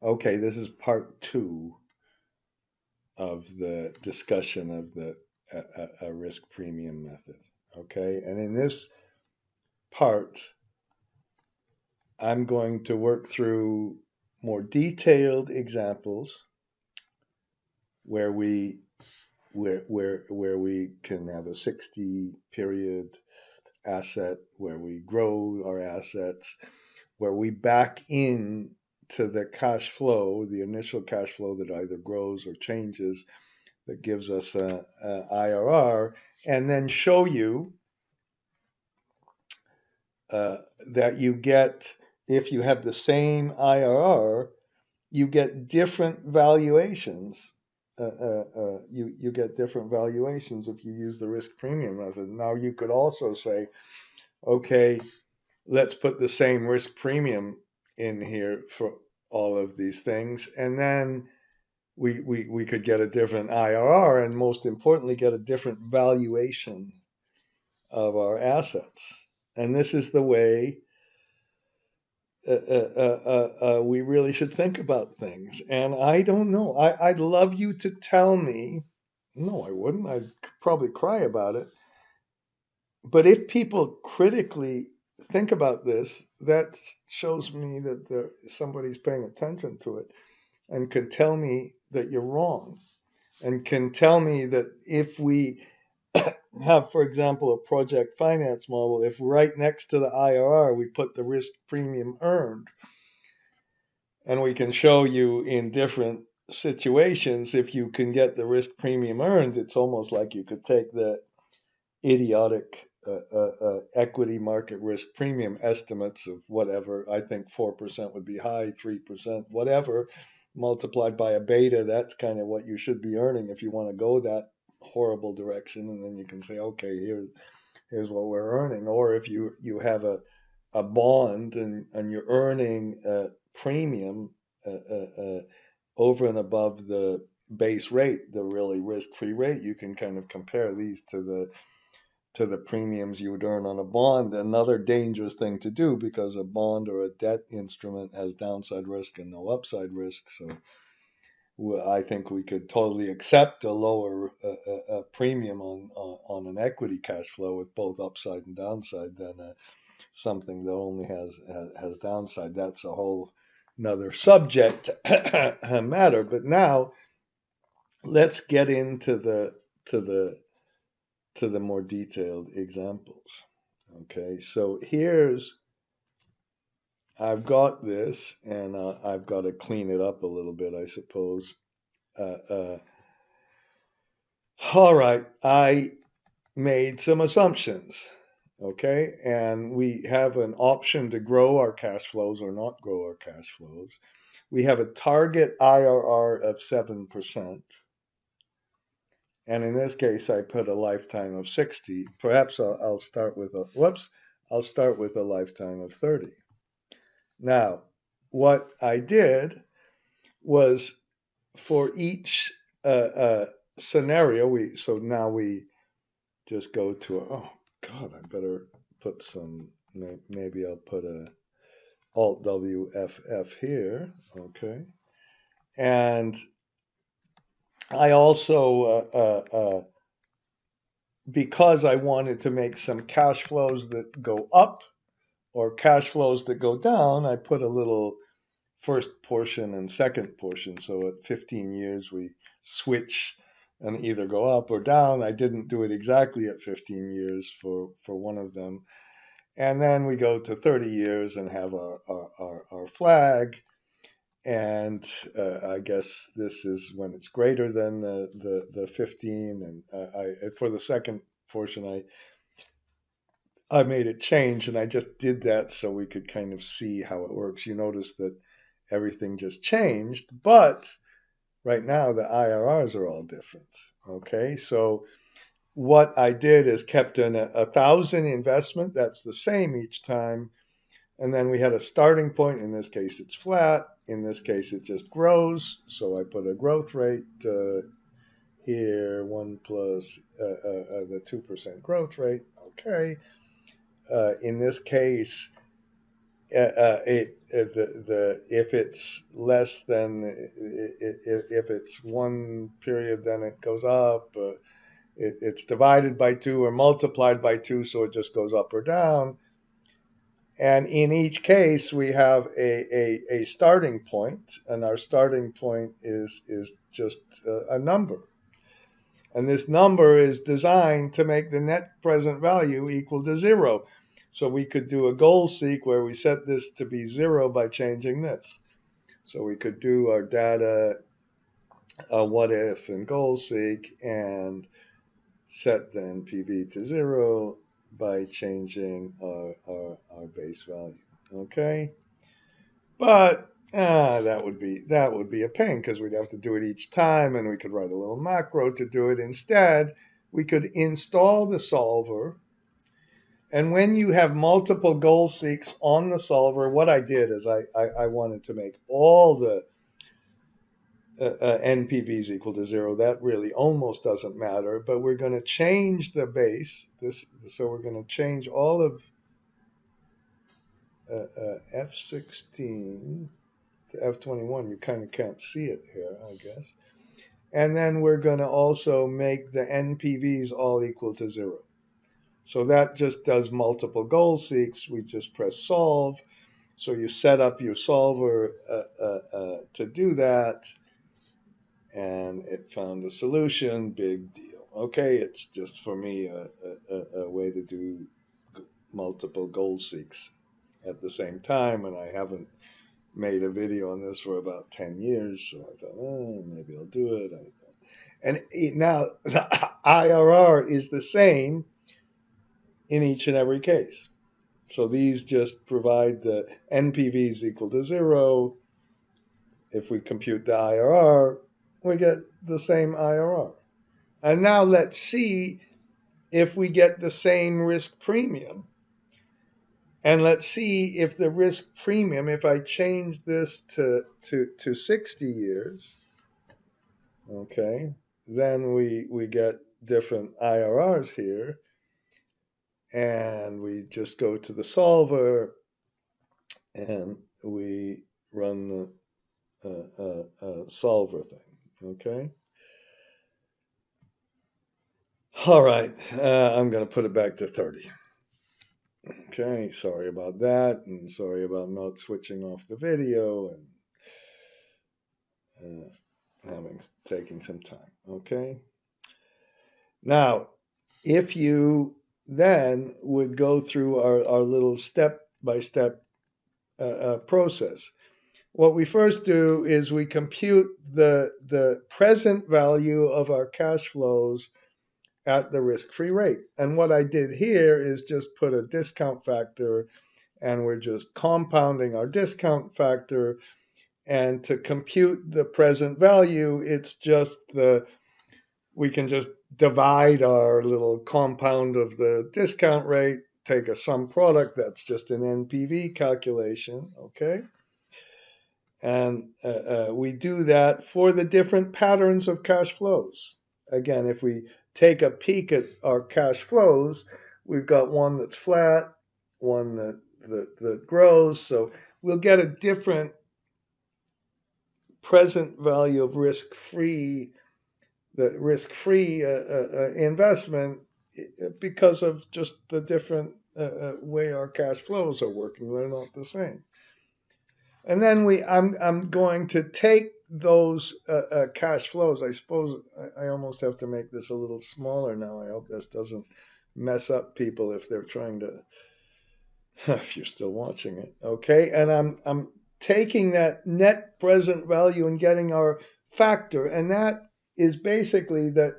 Okay, this is part two of the discussion of the risk premium method. Okay, and in this part, I'm going to work through more detailed examples where we can have a 60 period asset where we grow our assets, where we back in to the cash flow, the initial cash flow that either grows or changes, that gives us a IRR, and then show you uh, that you get, if you have the same IRR, you get different valuations. You get different valuations if you use the risk premium method. Now you could also say, okay, let's put the same risk premium in here for all of these things, and then we could get a different IRR, and most importantly, get a different valuation of our assets. And this is the way we really should think about things. And I don't know. I'd love you to tell me. No, I wouldn't. I'd probably cry about it. But if people critically think about this, that shows me that somebody's paying attention to it and can tell me that you're wrong, and can tell me that if we have, for example, a project finance model, if right next to the IRR we put the risk premium earned, and we can show you in different situations, if you can get the risk premium earned, it's almost like you could take the idiotic equity market risk premium estimates of whatever. I think 4% would be high, 3%, whatever, multiplied by a beta. That's kind of what you should be earning if you want to go that horrible direction. And then you can say, okay, here's what we're earning. Or if you have a bond, and you're earning a premium over and above the base rate, the really risk-free rate, you can kind of compare these to the premiums you would earn on a bond. Another dangerous thing to do, because a bond or a debt instrument has downside risk and no upside risk. So I think we could totally accept a lower premium on an equity cash flow with both upside and downside than something that only has downside. That's a whole another subject matter. But now let's get into to the to the more detailed examples. Okay, so here's, I've got this, and I've got to clean it up a little bit, I suppose. Uh, uh, all right, I made some assumptions. Okay, and we have an option to grow our cash flows or not grow our cash flows. We have a target IRR of 7%. And in this case, I put a lifetime of 60. Perhaps I'll start with I'll start with a lifetime of 30. Now, what I did was, for each scenario, so now we just go to, oh God, I better put some, maybe I'll put a Alt WFF here. Okay. And I also, because I wanted to make some cash flows that go up or cash flows that go down, I put a little first portion and second portion. So at 15 years, we switch and either go up or down. I didn't do it exactly at 15 years for one of them. And then we go to 30 years and have our flag. And I guess this is when it's greater than the 15. And for the second portion, I made it change, and I just did that so we could kind of see how it works. You notice that everything just changed, but right now the IRRs are all different. Okay, so what I did is kept in 1,000 investment. That's the same each time. And then we had a starting point. In this case, it's flat. In this case, it just grows. So I put a growth rate here, 1 plus the 2% growth rate. Okay. In this case, if it's less than if it's one period, then it goes up. It's divided by two or multiplied by two, so it just goes up or down. And in each case, we have a starting point, and our starting point is just a number. And this number is designed to make the net present value equal to zero. So we could do a goal seek where we set this to be zero by changing this. So we could do our data what if and goal seek and set the NPV to zero by changing our base value. Okay, but that would be a pain because we'd have to do it each time, and we could write a little macro to do it. Instead, we could install the solver. And when you have multiple goal seeks on the solver, what I did is I wanted to make all the NPVs equal to zero. That really almost doesn't matter, but we're going to change the base. So we're going to change all of F16 to F21. You kind of can't see it here, I guess. And then we're going to also make the NPVs all equal to zero. So that just does multiple goal seeks. We just press solve. So you set up your solver to do that, and it found a solution. Big deal. Okay, it's just for me a way to do multiple goal seeks at the same time, and I haven't made a video on this for about 10 years, so I thought, oh, maybe I'll do it. And now the IRR is the same in each and every case. So these just provide the NPVs equal to zero. If we compute the IRR, we get the same IRR. And now let's see if we get the same risk premium. And let's see if the risk premium, if I change this to 60 years, okay, then we get different IRRs here. And we just go to the solver and we run the solver thing, okay? All right, I'm going to put it back to 30. Okay, sorry about that, and sorry about not switching off the video and taking some time, okay? Now, if you then would go through our little step-by-step process, what we first do is we compute the present value of our cash flows at the risk-free rate. And what I did here is just put a discount factor, and we're just compounding our discount factor. And to compute the present value, it's just we can just divide our little compound of the discount rate, take a sum product, that's just an NPV calculation, okay? And we do that for the different patterns of cash flows. Again, if we take a peek at our cash flows, we've got one that's flat, one that grows. So we'll get a different present value of risk-free investment because of just the different way our cash flows are working. They're not the same. And then I'm going to take those cash flows. I suppose I almost have to make this a little smaller now. I hope this doesn't mess up people if they're trying to, if you're still watching it. Okay, and I'm taking that net present value and getting our factor, and that is basically the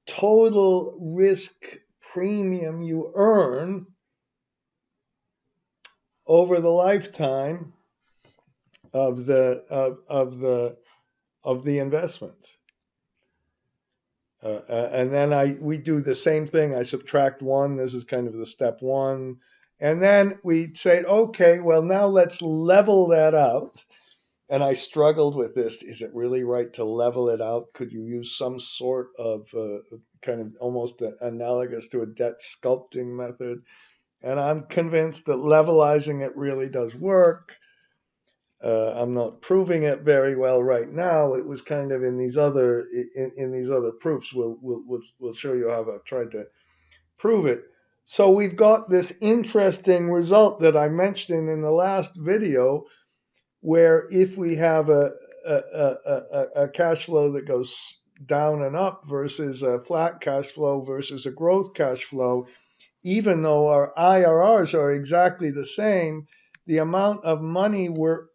total risk premium you earn over the lifetime of the investment. And then we do the same thing. I subtract one. This is kind of the step one. And then we say, okay, well, now let's level that out. And I struggled with this. Is it really right to level it out? Could you use some sort of kind of almost analogous to a debt sculpting method? And I'm convinced that levelizing it really does work. I'm not proving it very well right now. It was kind of in these other in these other proofs. We'll show you how I've tried to prove it. So we've got this interesting result that I mentioned in the last video, where if we have a cash flow that goes down and up versus a flat cash flow versus a growth cash flow, even though our IRRs are exactly the same, the amount of money we're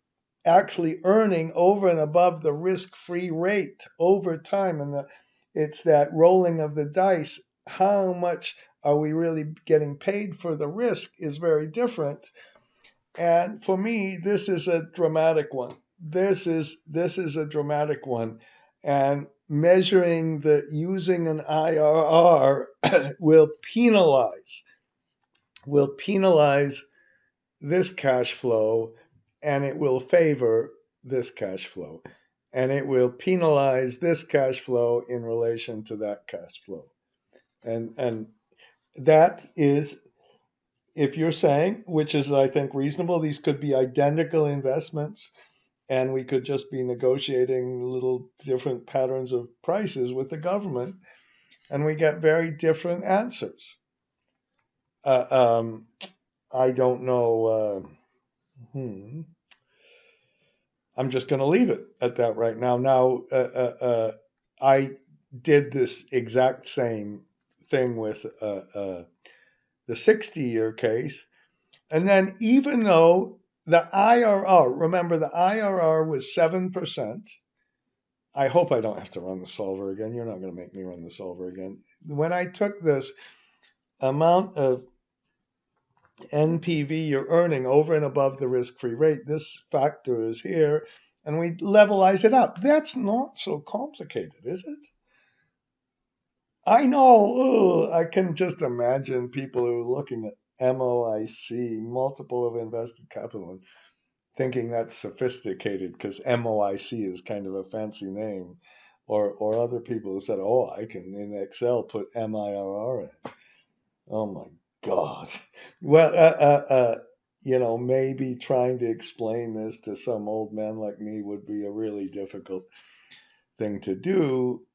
actually earning over and above the risk-free rate over time, and it's that rolling of the dice, how much are we really getting paid for the risk is very different. And for me, this is a dramatic one. This is a dramatic one. And measuring the using an IRR will penalize this cash flow, and it will favor this cash flow, and it will penalize this cash flow in relation to that cash flow. And that is, if you're saying, which is I think reasonable, these could be identical investments and we could just be negotiating little different patterns of prices with the government, and we get very different answers. Uh, um, I don't know. I'm just going to leave it at that right now. Now, I did this exact same thing with the 60-year case. And then even though the IRR, remember the IRR was 7%. I hope I don't have to run the solver again. You're not going to make me run the solver again. When I took this amount of NPV you're earning over and above the risk-free rate, this factor is here, and we levelize it out. That's not so complicated, is it? I know. I can just imagine people who are looking at MOIC, multiple of invested capital, and thinking that's sophisticated because MOIC is kind of a fancy name. Or other people who said, oh, I can in Excel put MIRR in. Oh my God. Well, maybe trying to explain this to some old man like me would be a really difficult thing to do.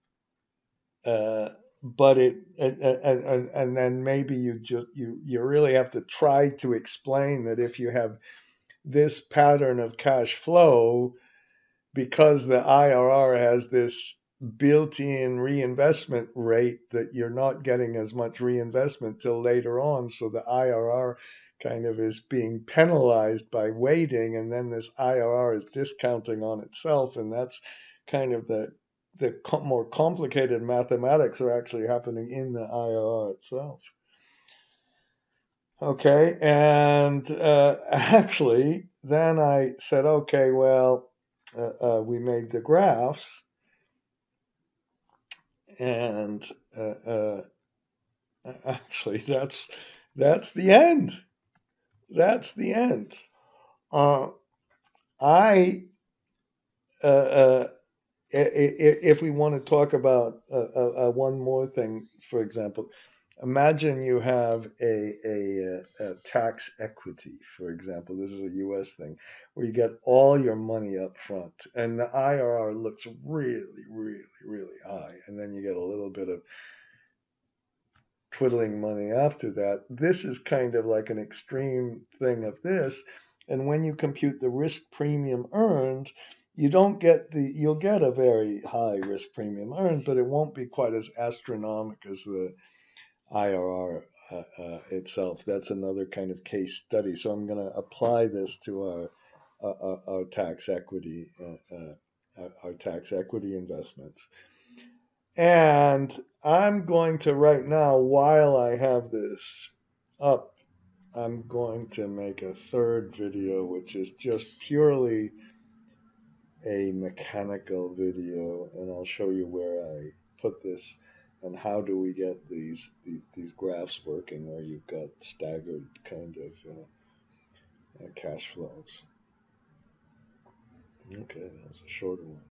But and then maybe you really have to try to explain that if you have this pattern of cash flow, because the IRR has this built-in reinvestment rate, that you're not getting as much reinvestment till later on. So the IRR kind of is being penalized by waiting, and then this IRR is discounting on itself, and that's kind of the more complicated mathematics are actually happening in the IRR itself. Okay, and actually, then I said, okay, well, we made the graphs, and actually, that's the end. That's the end. I if we want to talk about one more thing, for example, imagine you have a tax equity, for example. This is a U.S. thing where you get all your money up front, and the IRR looks really, really, really high, and then you get a little bit of twiddling money after that. This is kind of like an extreme thing of this, and when you compute the risk premium earned, you'll get a very high risk premium earned, but it won't be quite as astronomical as the IRR itself. That's another kind of case study. So I'm going to apply this to our tax equity investments. And I'm going to right now, while I have this up, I'm going to make a third video, which is just purely a mechanical video, and I'll show you where I put this and how do we get these graphs working where you've got staggered kind of cash flows. Okay, that was a shorter one.